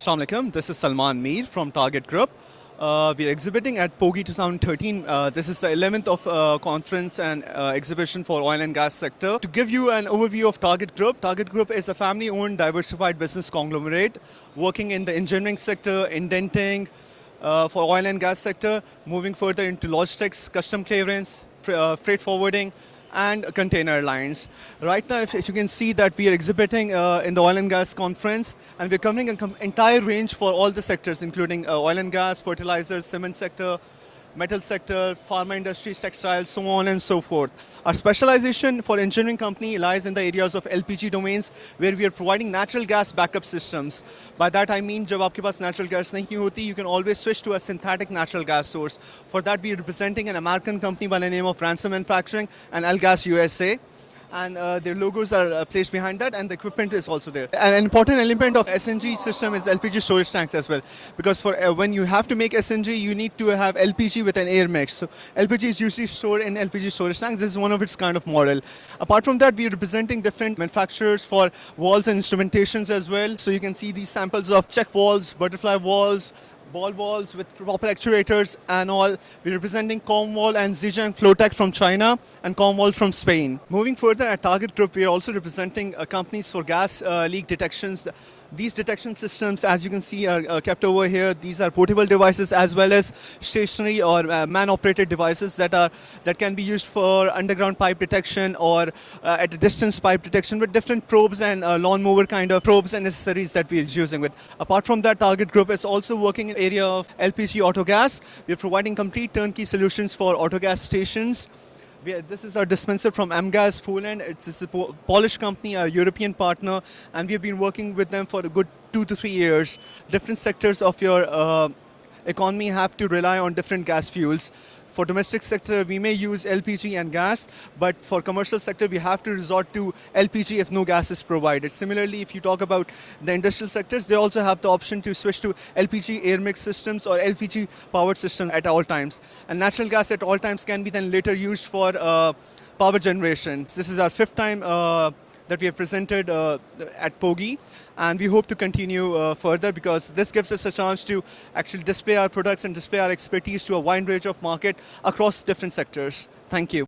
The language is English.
Assalamu alaikum, this is Salman from Target Group. We are exhibiting at POGEE 2013. This is the 11th of conference and exhibition for oil and gas sector. To give you an overview of Target Group is a family-owned diversified business conglomerate working in the engineering sector, indenting for oil and gas sector, moving further into logistics, custom clearance, freight forwarding, and container lines. Right now, if you can see that we are exhibiting in the oil and gas conference, and we're covering an entire range for all the sectors, including oil and gas, fertilizers, cement sector, metal sector, pharma industries, textiles, so on and so forth. Our specialization for engineering company lies in the areas of LPG domains, where we are providing natural gas backup systems. By that I mean, जब आपके पास natural gas नहीं होती, you can always switch to a synthetic natural gas source. For that, we are representing an American company by the name of Ransom Manufacturing and Gas USA. And their logos are placed behind that, and the equipment is also there. And an important element of SNG system is LPG storage tanks as well, because for when you have to make SNG, you need to have LPG with an air mix. So LPG is usually stored in LPG storage tanks. This is one of its kind of model. Apart from that, we are representing different manufacturers for valves and instrumentations as well. So you can see these samples of check valves, butterfly valves, ball valves with proper actuators and all. We're representing Comwall and Zhejiang Flowtech from China and Comwall from Spain. Moving further at Target Group, we are also representing companies for gas leak detections. These detection systems, as you can see, are kept over here. These are portable devices as well as stationary or man-operated devices that can be used for underground pipe detection or at a distance pipe detection with different probes and lawnmower kind of probes and accessories that we are using with. Apart from that, Target Group is also working in the area of LPG autogas. We are providing complete turnkey solutions for autogas stations. This is our dispenser from MGAS Poland. It's a Polish company, a European partner, and we've been working with them for a good 2 to 3 years. Different sectors of your economy have to rely on different gas fuels. For domestic sector, we may use LPG and gas, but for commercial sector, we have to resort to LPG if no gas is provided. Similarly, if you talk about the industrial sectors, they also have the option to switch to LPG air mix systems or LPG powered system at all times. And natural gas at all times can be then later used for power generation. This is our 5th time that we have presented at POGEE, and we hope to continue further, because this gives us a chance to actually display our products and display our expertise to a wide range of market across different sectors. Thank you.